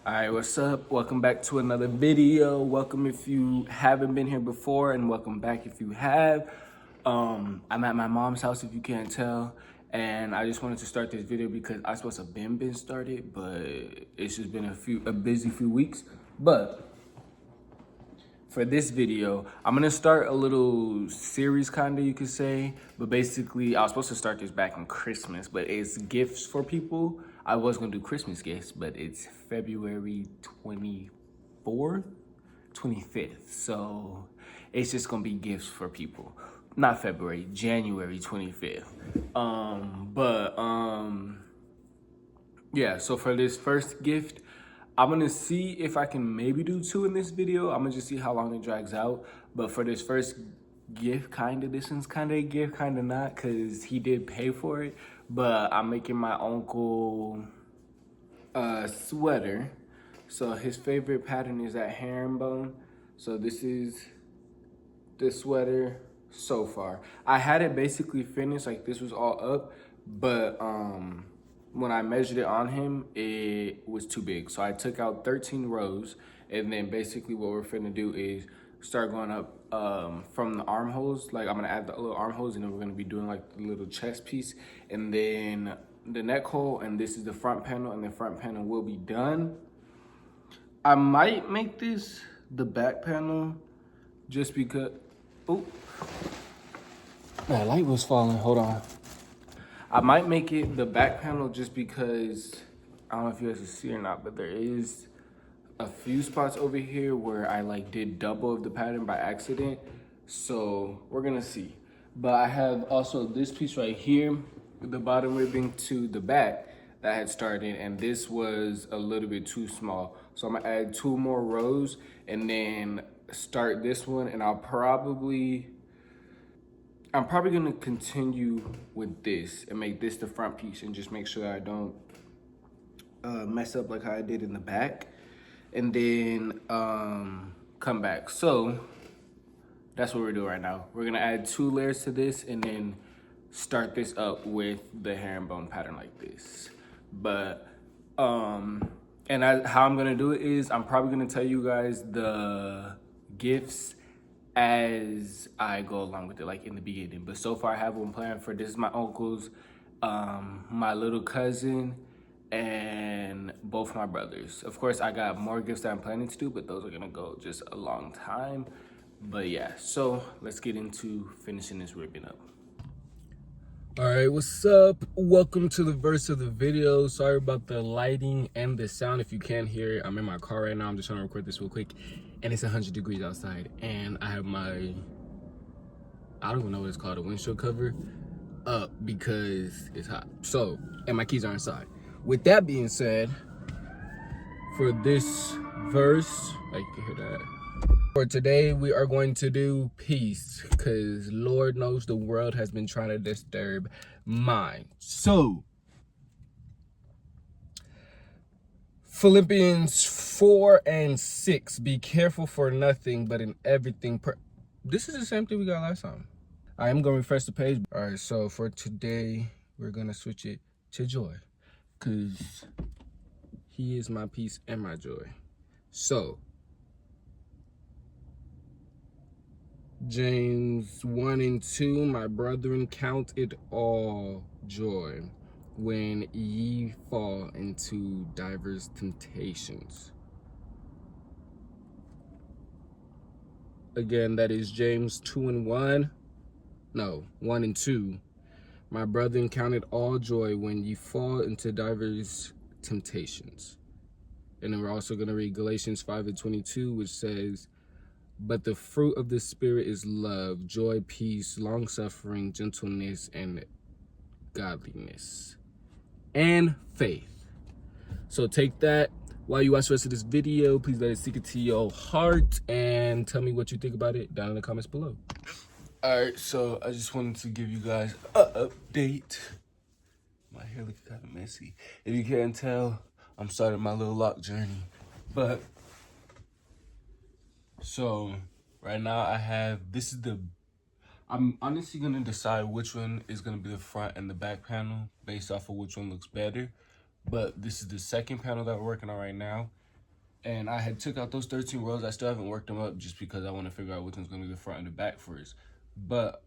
Alright, what's up? Welcome back to another video. Welcome if you haven't been here before, and welcome back if you have. I'm at my mom's house if you can't tell, and I just wanted to start this video because I was supposed to have been started, but it's just been a busy few weeks. But for this video, I'm gonna start a little series, kinda, you could say. But basically, I was supposed to start this back on Christmas, but it's gifts for people. I was gonna do Christmas gifts, but it's February 24th, 25th. So it's just gonna be gifts for people. Not February, January 25th. Yeah, so for this first gift, I'm gonna see if I can maybe do 2 in this video. I'm gonna just see how long it drags out. But for this first gift, this one's kinda a gift, kinda not, cause he did pay for it. But I'm making my uncle a sweater. So his favorite pattern is that herringbone. So this is the sweater so far. I had it basically finished, like this was all up, but when I measured it on him, it was too big. So I took out 13 rows, and then basically what we're finna do is start going up from the armholes. Like I'm gonna add the little armholes, and then we're gonna be doing like the little chest piece, and then the neck hole, and this is the front panel, and the front panel will be done. I might make this the back panel just because, oh, that light was falling, hold on. I might make it the back panel just because, I don't know if you guys can see or not, but there is a few spots over here where I like did double of the pattern by accident. So we're gonna see. But I have also this piece right here, the bottom ribbing to the back that I had started, and this was a little bit too small. So I'm gonna add 2 more rows and then start this one, and I'm probably gonna continue with this and make this the front piece and just make sure I don't mess up like how I did in the back, and then come back. So that's what we're doing right now. We're gonna add 2 layers to this and then start this up with the herringbone pattern like this. But how I'm gonna do it is I'm probably gonna tell you guys the gifts as I go along with it, like in the beginning. But so far I have one planned for this is my uncle's, my little cousin, and both my brothers. Of course, I got more gifts that I'm planning to do, but those are gonna go just a long time. But yeah, so let's get into finishing this ribbon up. All right, what's up? Welcome to the verse of the video. Sorry about the lighting and the sound. If you can't hear it, I'm in my car right now. I'm just trying to record this real quick, and it's 100 degrees outside, and I have my, I don't even know what it's called, a windshield cover up because it's hot. So, and my keys are inside. With that being said, for this verse, like you can hear that. For today, we are going to do peace, because Lord knows the world has been trying to disturb mine. So, Philippians 4:6, be careful for nothing, but in everything. This is the same thing we got last time. I am going to refresh the page. All right, so for today, we're going to switch it to joy, because he is my peace and my joy. So, James 1:2, my brethren, count it all joy when ye fall into diverse temptations. Again, that is James 1:2. My brethren, count it all joy when ye fall into diverse temptations. And then we're also going to read Galatians 5:22, which says, but the fruit of the Spirit is love, joy, peace, long-suffering, gentleness, and godliness, and faith. So take that. While you watch the rest of this video, please let it sink into your heart and tell me what you think about it down in the comments below. All right, so I just wanted to give you guys an update. My hair looks kind of messy. If you can't tell, I'm starting my little lock journey. But so right now I have, I'm honestly gonna decide which one is gonna be the front and the back panel based off of which one looks better. But this is the second panel that we're working on right now. And I had took out those 13 rows. I still haven't worked them up just because I want to figure out which one's going to be the front and the back first. But,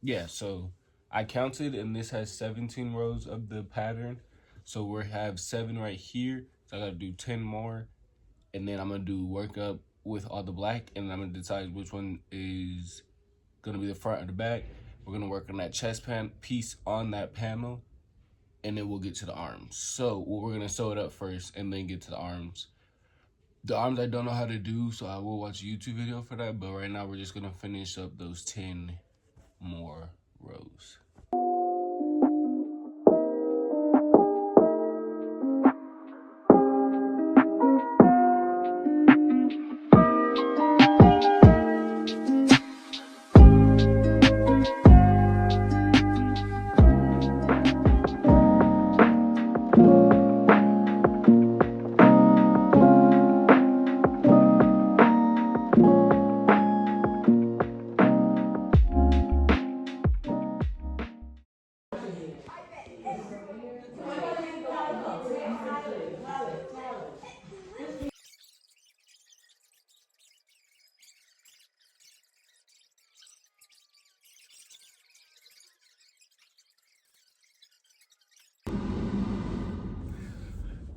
yeah, so I counted, and this has 17 rows of the pattern. So we have 7 right here. So I got to do 10 more. And then I'm going to do work up with all the black. And I'm going to decide which one is going to be the front or the back. We're going to work on that chest piece on that panel. And then we'll get to the arms. So we're going to sew it up first and then get to the arms. The arms I don't know how to do, so I will watch a YouTube video for that. But right now we're just going to finish up those 10 more rows.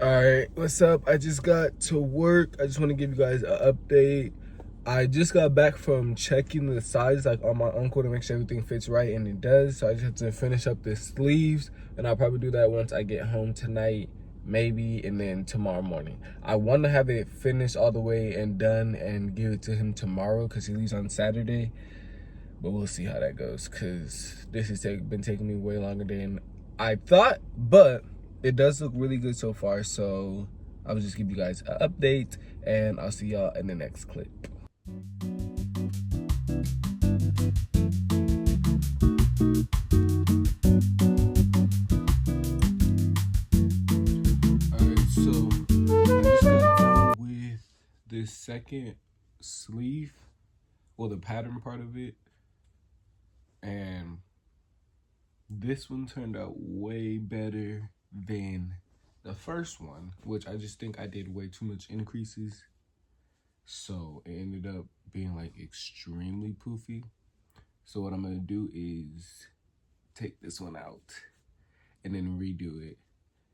All right, what's up? I just got to work. I just want to give you guys an update. I just got back from checking the size like on my uncle to make sure everything fits right, and it does. So I just have to finish up the sleeves, and I'll probably do that once I get home tonight, maybe, and then tomorrow morning. I want to have it finished all the way and done and give it to him tomorrow because he leaves on Saturday. But we'll see how that goes because this has been taking me way longer than I thought, but it does look really good so far. So I'll just give you guys an update, and I'll see y'all in the next clip. Alright, so I'm just gonna go with this second sleeve, well, the pattern part of it, and this one turned out way better than the first one, which I just think I did way too much increases. So it ended up being like extremely poofy. So what I'm gonna do is take this one out and then redo it.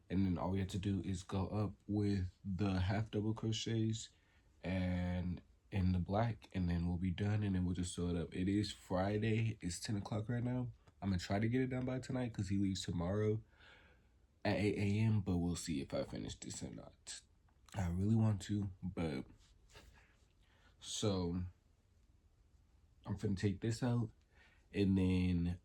And then all we have to do is go up with the half double crochets and in the black, and then we'll be done, and then we'll just sew it up. It is Friday, it's 10 o'clock right now. I'm gonna try to get it done by tonight because he leaves tomorrow at 8 a.m. But we'll see if I finish this or not. I really want to, but so I'm finna take this out, and then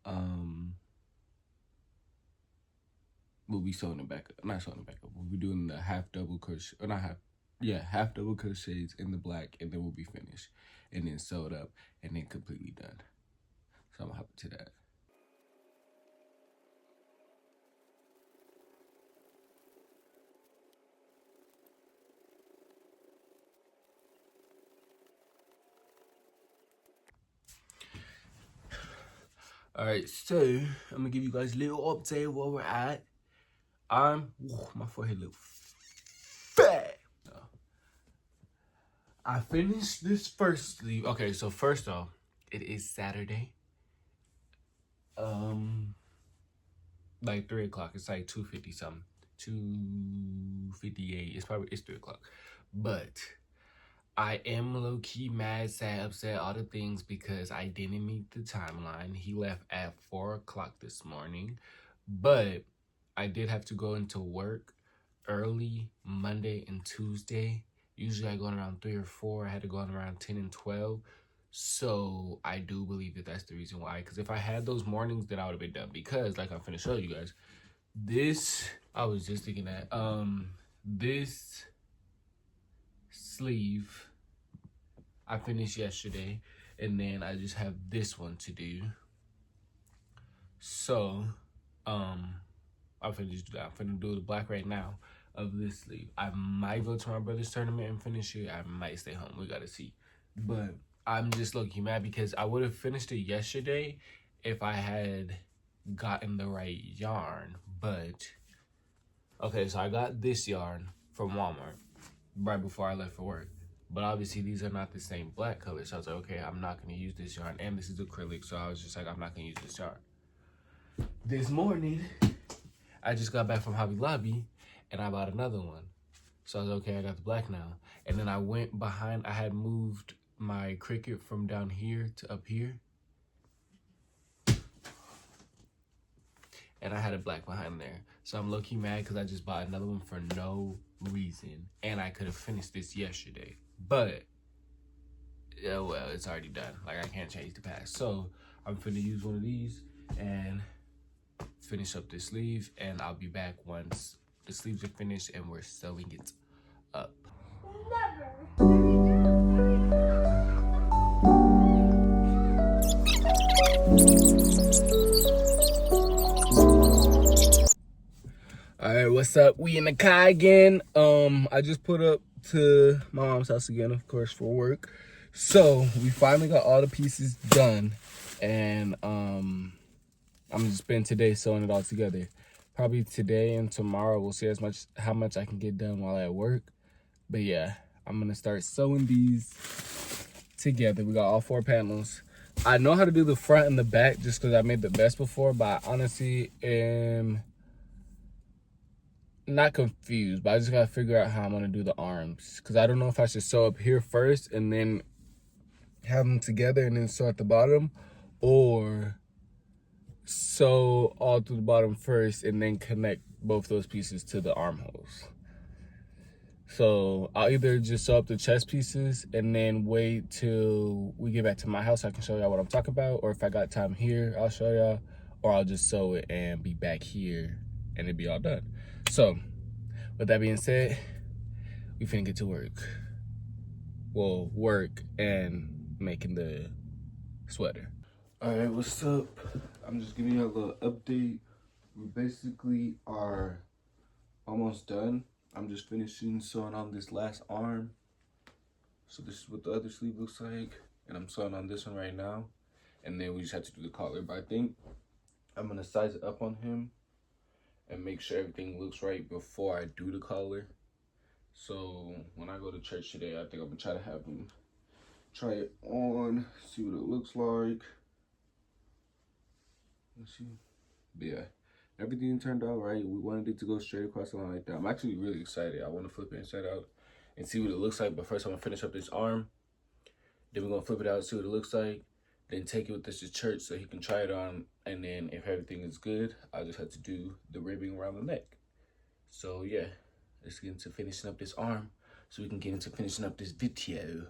we'll be sewing it back up. Not sewing it back up. We'll be doing the half double crochet, or not half, yeah, half double crochets in the black, and then we'll be finished, and then sew it up, and then completely done. So I'm gonna hop to that. All right, so I'm gonna give you guys a little update where we're at. My forehead look fat. I finished this first sleeve. Okay, so first off, it is Saturday. Like 3 o'clock. It's like 2:50 something. 2:58. It's 3 o'clock. But I am low-key mad, sad, upset, all the things because I didn't meet the timeline. He left at 4 o'clock this morning. But I did have to go into work early Monday and Tuesday. Usually I go in around 3 or 4. I had to go in around 10 and 12. So I do believe that that's the reason why. Because if I had those mornings, then I would have been done. Because like I'm finna show you guys, this, I was just thinking that, this sleeve I finished yesterday, and then I just have this one to do. So I'm finna just do that. I'm finna do the black right now of this sleeve. I might go to my brother's tournament and finish it. I might stay home. We gotta see. But I'm just low-key mad because I would have finished it yesterday if I had gotten the right yarn. But Okay, so I got this yarn from Walmart right before I left for work. But obviously these are not the same black color. So I was like, okay, I'm not gonna use this yarn. And this is acrylic, so I was just like, I'm not gonna use this yarn. This morning, I just got back from Hobby Lobby and I bought another one. So I was okay, I got the black now. And then I went behind, I had moved my Cricut from down here to up here. And I had a black behind there. So I'm low-key mad because I just bought another one for no reason. And I could have finished this yesterday. But, yeah, well, it's already done. Like, I can't change the past. So I'm finna use one of these and finish up this sleeve. And I'll be back once the sleeves are finished and we're sewing it up. All right, what's up? We in the car again. I just put up to my mom's house again, of course, for work. So we finally got all the pieces done, and I'm gonna spend today sewing it all together. Probably today and tomorrow we'll see how much I can get done while at work. But yeah, I'm gonna start sewing these together. We got all 4 panels. I know how to do the front and the back just because I made the vest before, but I honestly am not confused, but I just gotta figure out how I'm gonna do the arms, because I don't know if I should sew up here first and then have them together and then sew at the bottom, or sew all through the bottom first and then connect both those pieces to the armholes. So I'll either just sew up the chest pieces and then wait till we get back to my house so I can show y'all what I'm talking about, or if I got time here I'll show y'all, or I'll just sew it and be back here and it'll be all done. So with that being said, we finna get to work. Well, work and making the sweater. All right, what's up? I'm just giving you a little update. We basically are almost done. I'm just finishing sewing on this last arm. So this is what the other sleeve looks like. And I'm sewing on this one right now. And then we just have to do the collar. But I think I'm gonna size it up on him and make sure everything looks right before I do the collar. So when I go to church today, I think I'm gonna try to have him try it on, see what it looks like. Let's see. But yeah, everything turned out right. We wanted it to go straight across the line like that. I'm actually really excited. I want to flip it inside out and see what it looks like. But first, I'm gonna finish up this arm. Then we're gonna flip it out and see what it looks like. Then take it with us to church so he can try it on. And then if everything is good, I just have to do the ribbing around the neck. So yeah, let's get into finishing up this arm so we can get into finishing up this video.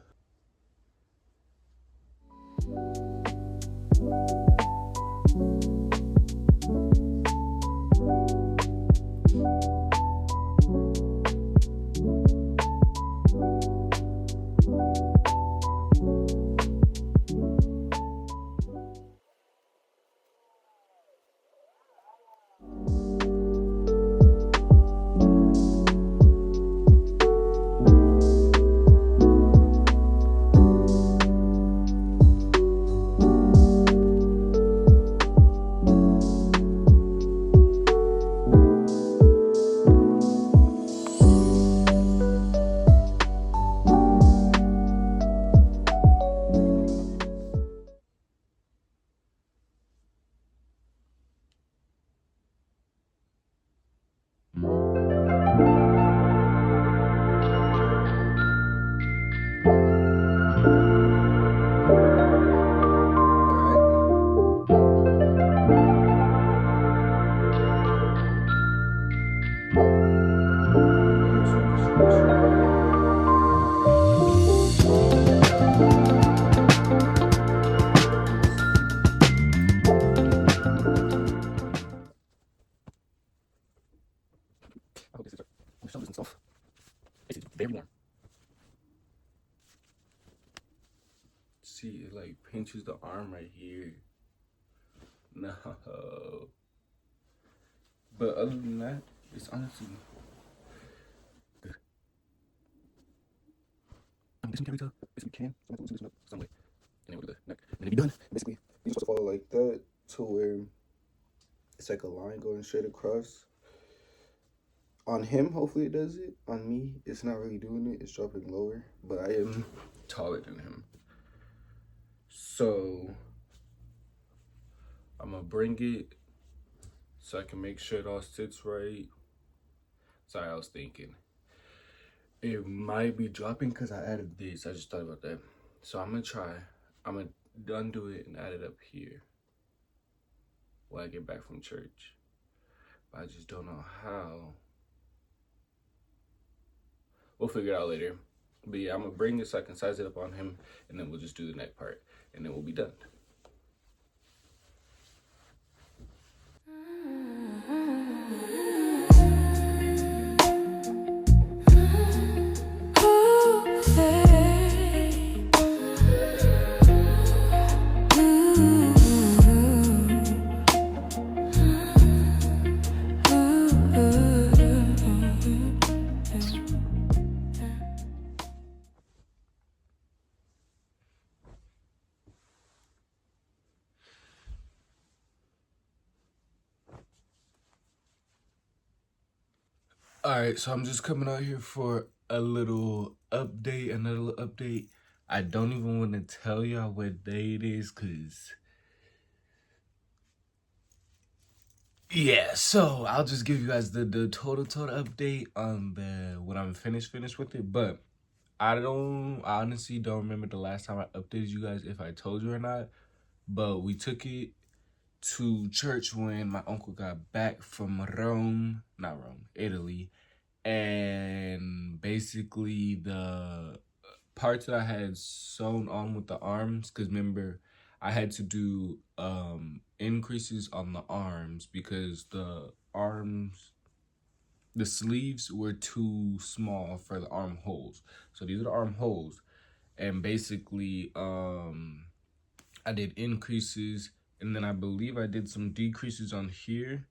I hope this is right. I'm showing this off. It's very warm. See, it like pinches the arm right here. No. But other than that, it's honestly good. This one can we tell? This we can. So I'm gonna loosen this up some way. And then we'll do the neck. And then it'll be done. Basically, you're supposed to follow like that to where it's like a line going straight across. On him, hopefully it does it. On me, it's not really doing it. It's dropping lower, but I am taller than him. So I'm gonna bring it so I can make sure it all sits right. Sorry, I was thinking. It might be dropping because I added this. I just thought about that. So I'm gonna try. I'm gonna undo it and add it up here when I get back from church. But I just don't know how. We'll figure it out later. But yeah, I'm gonna bring it so I can size it up on him, and then we'll just do the neck part, and then we'll be done. All right, so I'm just coming out here for a little update, another little update. I don't even want to tell y'all what day it is, cause yeah. So I'll just give you guys the total update on the when I'm finished with it. But I honestly don't remember the last time I updated you guys, if I told you or not. But we took it to church when my uncle got back from Italy. And basically the parts that I had sewn on with the arms, because remember I had to do increases on the arms because the sleeves were too small for the armholes. So these are the armholes, and basically I did increases, and then I believe I did some decreases on here,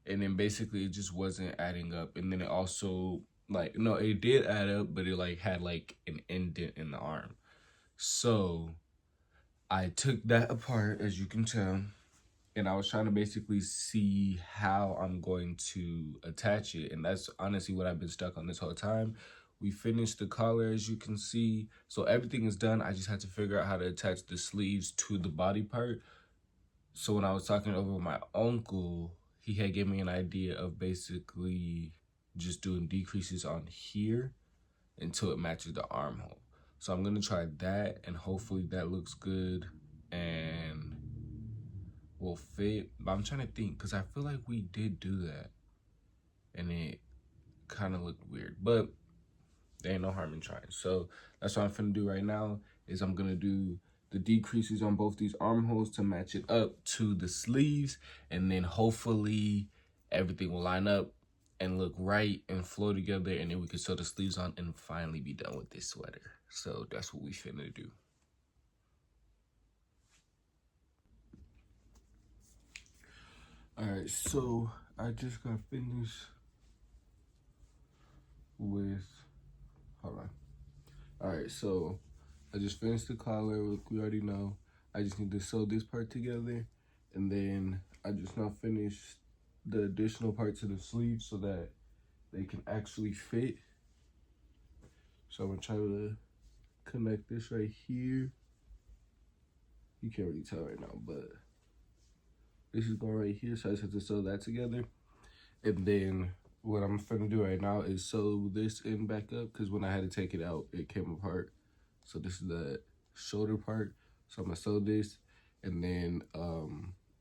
and then basically it just wasn't adding up. And then it also, like, no, it did add up, but it like had like an indent in the arm. So I took that apart, as you can tell, and I was trying to basically see how I'm going to attach it. And that's honestly what I've been stuck on this whole time. We finished the collar, as you can see. So everything is done. I just had to figure out how to attach the sleeves to the body part. So when I was talking over with my uncle, he had given me an idea of basically just doing decreases on here until it matches the armhole. So I'm gonna try that, and hopefully that looks good and will fit. But I'm trying to think, because I feel like we did do that and it kind of looked weird, but there ain't no harm in trying. So that's what I'm finna do right now, is I'm gonna do the decreases on both these armholes to match it up to the sleeves, and then hopefully everything will line up and look right and flow together, and then we can sew the sleeves on and finally be done with this sweater. So that's what we finna do. All right, so I just got finished with, hold on. All right, so I just finished the collar, like we already know. I just need to sew this part together, and then I just now finished the additional parts of the sleeve so that they can actually fit. So I'm gonna try to connect this right here. You can't really tell right now, but this is going right here, so I just have to sew that together. And then what I'm gonna do right now is sew this in back up, because when I had to take it out, it came apart. So this is the shoulder part. So I'm gonna sew this and then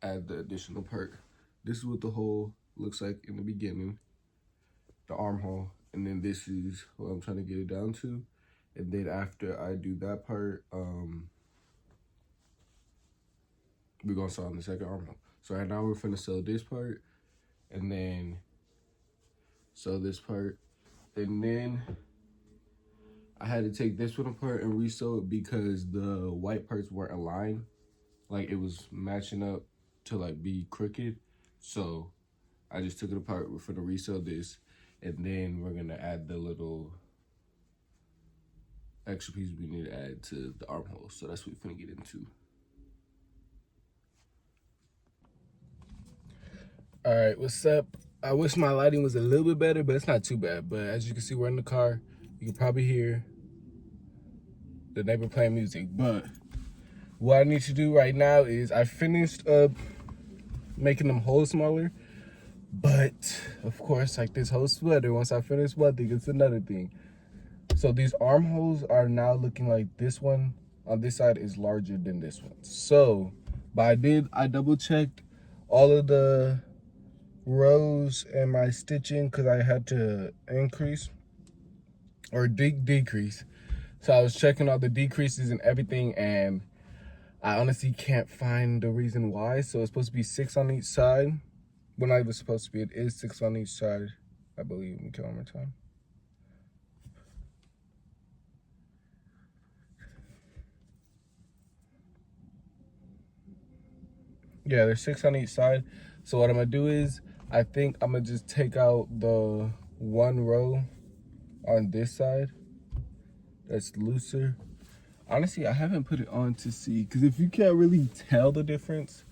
add the additional part. This is what the hole looks like in the beginning, the armhole, and then this is what I'm trying to get it down to. And then after I do that part, we're gonna sew on the second armhole. So right now we're finna sew this part, and then sew this part, and then I had to take this one apart and resew it because the white parts weren't aligned. Like, it was matching up to like be crooked. So I just took it apart. We're gonna resew this, and then we're gonna add the little extra piece we need to add to the armhole. So that's what we're gonna get into. All right, what's up? I wish my lighting was a little bit better, but it's not too bad. But as you can see, we're in the car. You can probably hear the neighbor playing music. But what I need to do right now is I finished up making them holes smaller. But of course, like this whole sweater, once I finish welding, it's another thing. So these armholes are now looking like this one on this side is larger than this one. So, but I double checked all of the rows and my stitching because I had to increase or decrease. So I was checking all the decreases and everything, and I honestly can't find the reason why. So it's supposed to be 6 on each side. When I was supposed to be, it is 6 on each side, I believe. Let me count one more time. Yeah, there's 6 on each side. So what I'm gonna do is, I think I'm gonna just take out the one row on this side that's looser. Honestly, I haven't put it on to see, because if you can't really tell the difference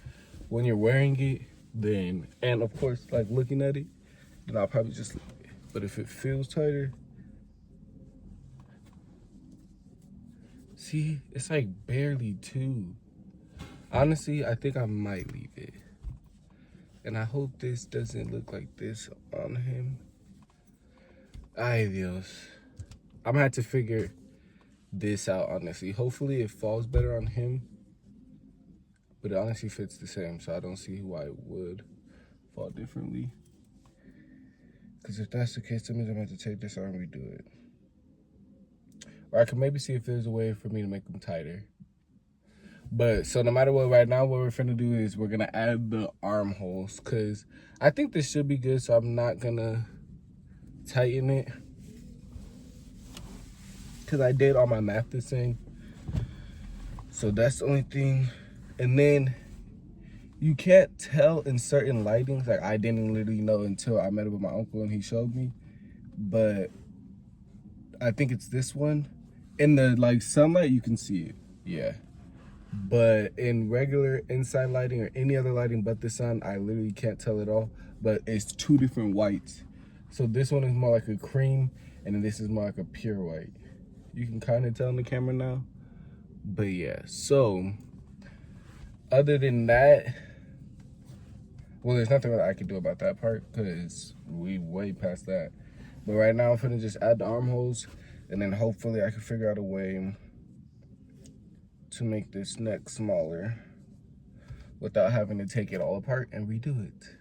when you're wearing it, then, and of course, like looking at it, then I'll probably just leave it. But if it feels tighter, see, it's like barely 2. Honestly, I think I might leave it. And I hope this doesn't look like this on him. Ay Dios. I'm gonna have to figure this out, honestly. Hopefully it falls better on him. But it honestly fits the same, so I don't see why it would fall differently. Because if that's the case, that means I'm gonna have to take this out and redo it. Or I can maybe see if there's a way for me to make them tighter. But so no matter what, right now what we're finna do is we're gonna add the armholes, because I think this should be good, so I'm not gonna tighten it, because I did all my math the same. So that's the only thing. And then you can't tell in certain lightings, like I didn't literally know until I met up with my uncle and he showed me, but I think it's this one. In the like sunlight you can see it, yeah. But in regular inside lighting or any other lighting but the sun, I literally can't tell at all. But it's 2 different whites. So this one is more like a cream, and then this is more like a pure white. You can kind of tell in the camera now. But yeah, so other than that, well, there's nothing that I can do about that part because we way past that. But right now I'm finna just add the armholes, and then hopefully I can figure out a way to make this neck smaller without having to take it all apart and redo it.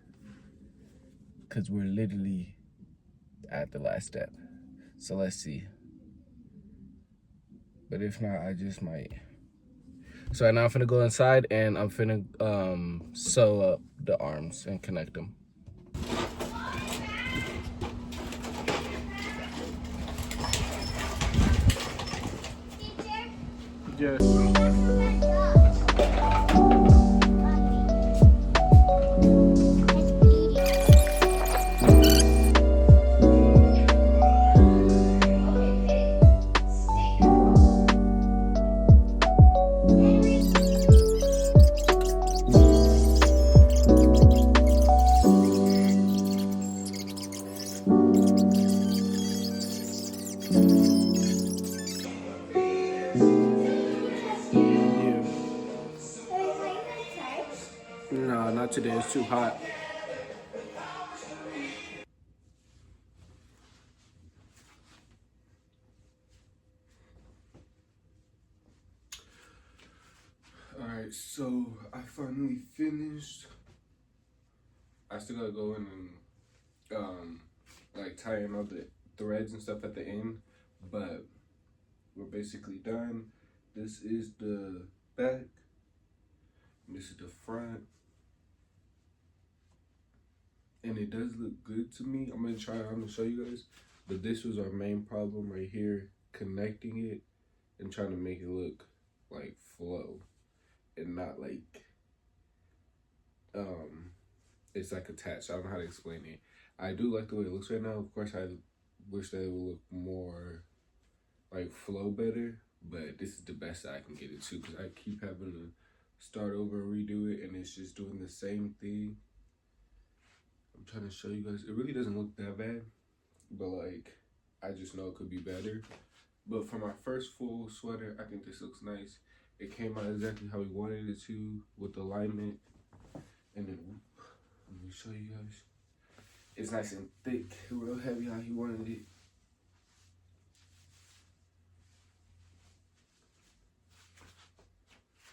Because we're literally at the last step. So let's see. But if not, I just might. So now I'm finna go inside and I'm finna sew up the arms and connect them. Yes. No, not today. It's too hot. All right, so I finally finished. I still gotta go in and like tie in all the threads and stuff at the end, but we're basically done. This is the back. This is the front. And it does look good to me. I'm gonna show you guys. But this was our main problem right here, connecting it and trying to make it look like flow and not like it's like attached. I don't know how to explain it. I do like the way it looks right now. Of course, I wish that it would look more like flow better, but this is the best I can get it to, because I keep having to start over and redo it, and it's just doing the same thing. I'm trying to show you guys. It really doesn't look that bad, but like, I just know it could be better. But for my first full sweater, I think this looks nice. It came out exactly how we wanted it to, with alignment. And then, let me show you guys. It's nice and thick, real heavy how he wanted it.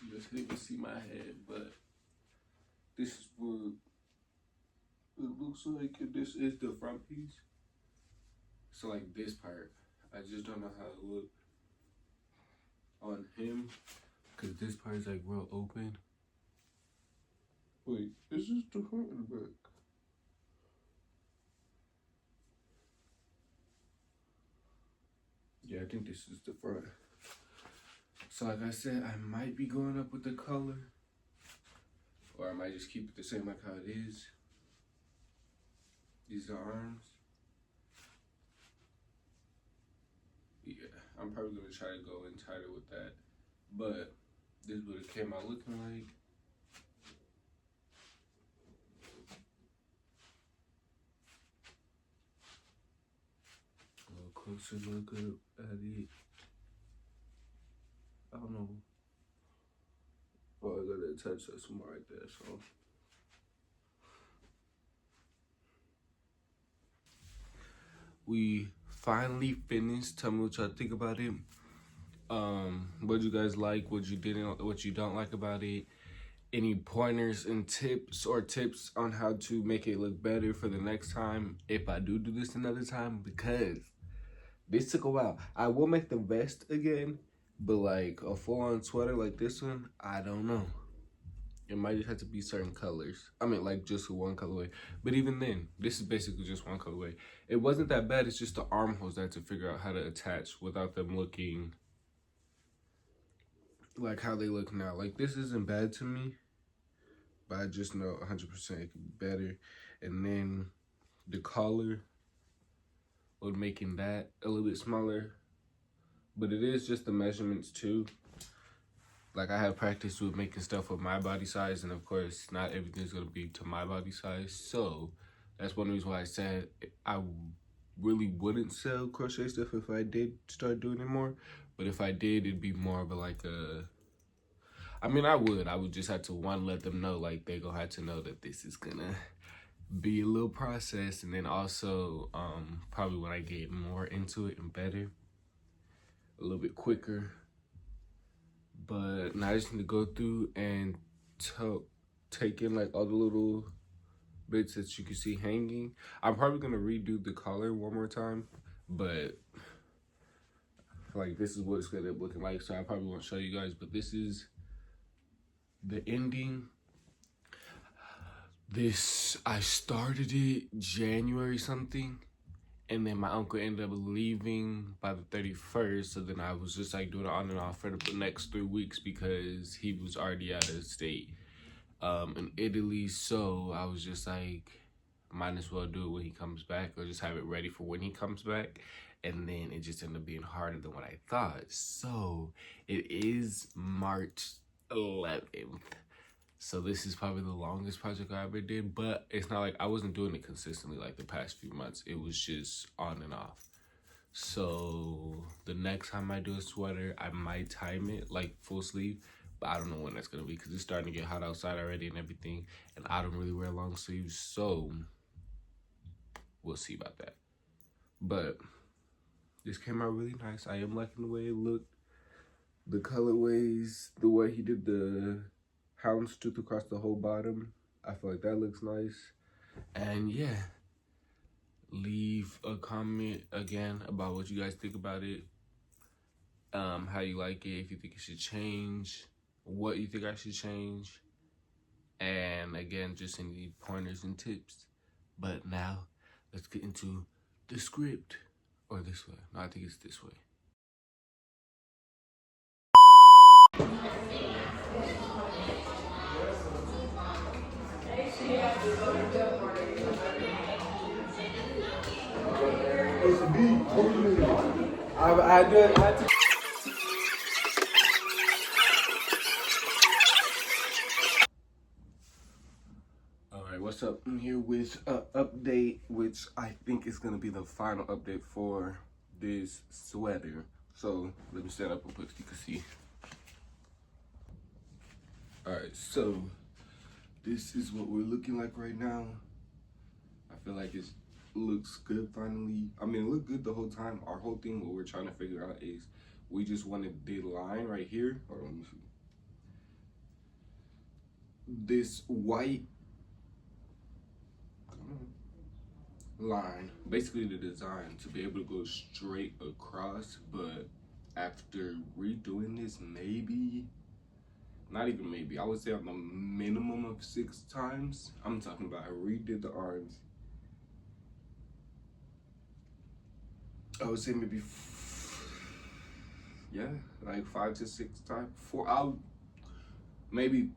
You just can't even see my head, but this is what it looks like. This is the front piece. So like this part, I just don't know how it look on him, because this part is like real open. Wait, is this the front or the back? Yeah, I think this is the front. So like I said, I might be going up with the color, or I might just keep it the same like how it is. These are arms. Yeah, I'm probably gonna try to go in tighter with that, but this is what it came out looking like. A little closer look at it. I don't know. Oh, I gotta attach that somewhere right there, so. We finally finished. Tell me what y'all think about it. What you guys like, what you didn't, what you don't like about it. Any pointers and tips on how to make it look better for the next time if I do this another time, because this took a while. I will make the vest again, but like a full-on sweater like this one, I don't know. It might just have to be certain colors. I mean, like just one colorway. But even then, this is basically just one colorway. It wasn't that bad. It's just the armholes that I had to figure out how to attach without them looking like how they look now. Like, this isn't bad to me, but I just know 100% it could be better. And then the collar would making that a little bit smaller. But it is just the measurements too. Like, I have practice with making stuff with my body size, and of course, not everything's gonna be to my body size. So that's one reason why I said I really wouldn't sell crochet stuff if I did start doing it more. But if I did, it'd be more of a like a, I mean, I would just have to, one, let them know, like, they gonna have to know that this is gonna be a little process. And then also, probably when I get more into it and better, a little bit quicker. But now I just need to go through and take in like all the little bits that you can see hanging. I'm probably gonna redo the collar one more time, but like this is what it's gonna end up looking like. So I probably won't show you guys, but this is the ending. This, I started it January something, and then my uncle ended up leaving by the 31st. So then I was just like doing it on and off for the next 3 weeks because he was already out of state in Italy. So I was just like, might as well do it when he comes back, or just have it ready for when he comes back. And then it just ended up being harder than what I thought. So it is March 11th. So this is probably the longest project I ever did, but it's not like I wasn't doing it consistently like the past few months. It was just on and off. So the next time I do a sweater, I might time it like full sleeve, but I don't know when that's gonna be because it's starting to get hot outside already and everything, and I don't really wear long sleeves, so we'll see about that. But this came out really nice. I am liking the way it looked, the colorways, the way he did the houndstooth across the whole bottom. I feel like that looks nice. And yeah, leave a comment again about what you guys think about it, how you like it, if you think it should change, what you think I should change, and again, just any pointers and tips. But now let's get into the script. Or this way. No, I think it's this way. I did. All right, what's up? I'm here with an update, which I think is going to be the final update for this sweater. So let me stand up real quick so you can see. Alright, so this is what we're looking like right now. I feel like it looks good finally. I mean, it looked good the whole time. Our whole thing, what we're trying to figure out is we just wanted the line right here. Hold on, let me see. This white line, basically the design to be able to go straight across, but after redoing this, maybe, not even maybe, I would say on the minimum of 6 times. I'm talking about I redid the arms. I would say maybe, yeah, like 5 to 6 times. Maybe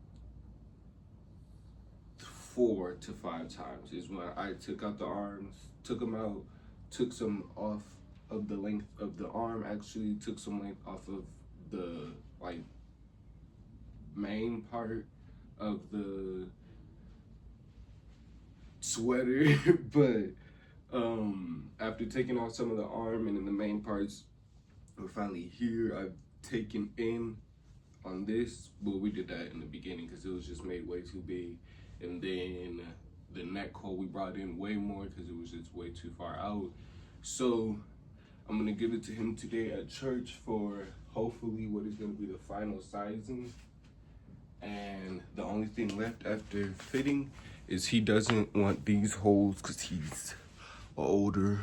4 to 5 times is when I took out the arms, took them out, took some off of the length of the arm, actually took some length off of the like main part of the sweater. But after taking off some of the arm and then the main parts, we're finally here. I've taken in on this, well, we did that in the beginning because it was just made way too big. And then the neck hole we brought in way more because it was just way too far out. So I'm gonna give it to him today at church for hopefully what is gonna be the final sizing. And the only thing left after fitting is he doesn't want these holes because he's older,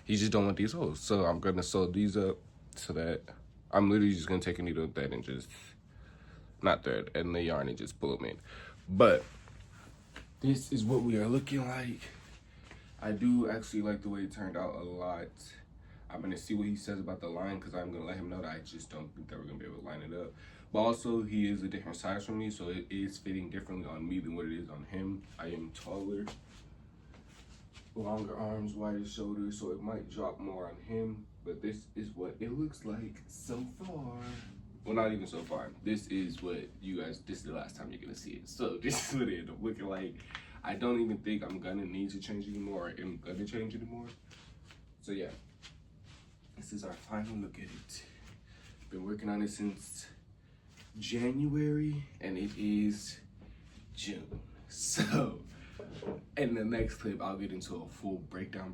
he just don't want these holes. So I'm gonna sew these up so that I'm literally just gonna take a needle with that and just, not thread, and the yarn and just pull them in. But this is what we are looking like. I do actually like the way it turned out a lot. I'm gonna see what he says about the line because I'm gonna let him know that I just don't think that we're gonna be able to line it up. But also he is a different size from me, so it is fitting differently on me than what it is on him. I am taller, longer arms, wider shoulders, so it might drop more on him. But this is what it looks like so far. Well, not even so far. This is what you guys, this is the last time you're gonna see it. So this is what it ended up looking like. I don't even think I'm gonna need to change anymore or am gonna change anymore. So yeah, this is our final look at it. Been working on it since January and it is June. So in the next clip, I'll get into a full breakdown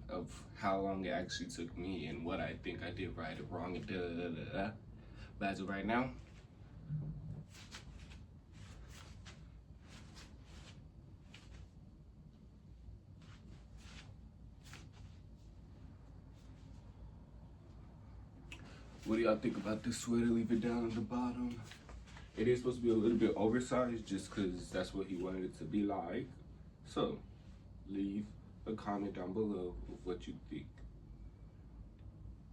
of how long it actually took me and what I think I did right or wrong and da-da-da-da-da. But as of right now, what do y'all think about this sweater? Leave it down at the bottom. It is supposed to be a little bit oversized just because that's what he wanted it to be like. So leave a comment down below of what you think.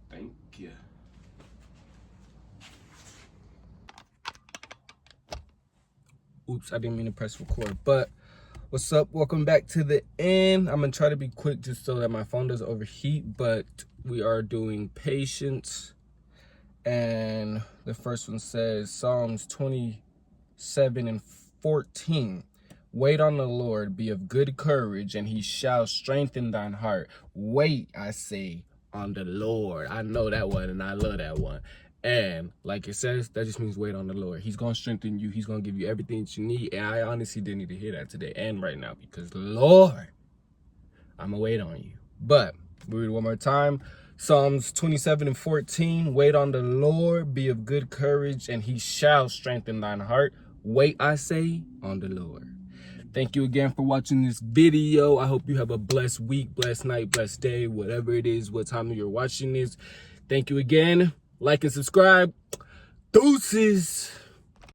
Thank you. Oops, I didn't mean to press record, but what's up? Welcome back to the end. I'm gonna try to be quick just so that my phone doesn't overheat, but we are doing patience. And the first one says Psalms 27:14. Wait on the Lord, be of good courage, and he shall strengthen thine heart. Wait, I say, on the Lord. I know that one and I love that one. And like it says, that just means wait on the Lord. He's going to strengthen you. He's going to give you everything that you need. And I honestly didn't need to hear that today and right now because, Lord, I'm going to wait on you. But we read it one more time. Psalms 27:14. Wait on the Lord, be of good courage, and he shall strengthen thine heart. Wait, I say, on the Lord. Thank you again for watching this video. I hope you have a blessed week, blessed night, blessed day, whatever it is, what time you're watching this. Thank you again. Like and subscribe. Deuces.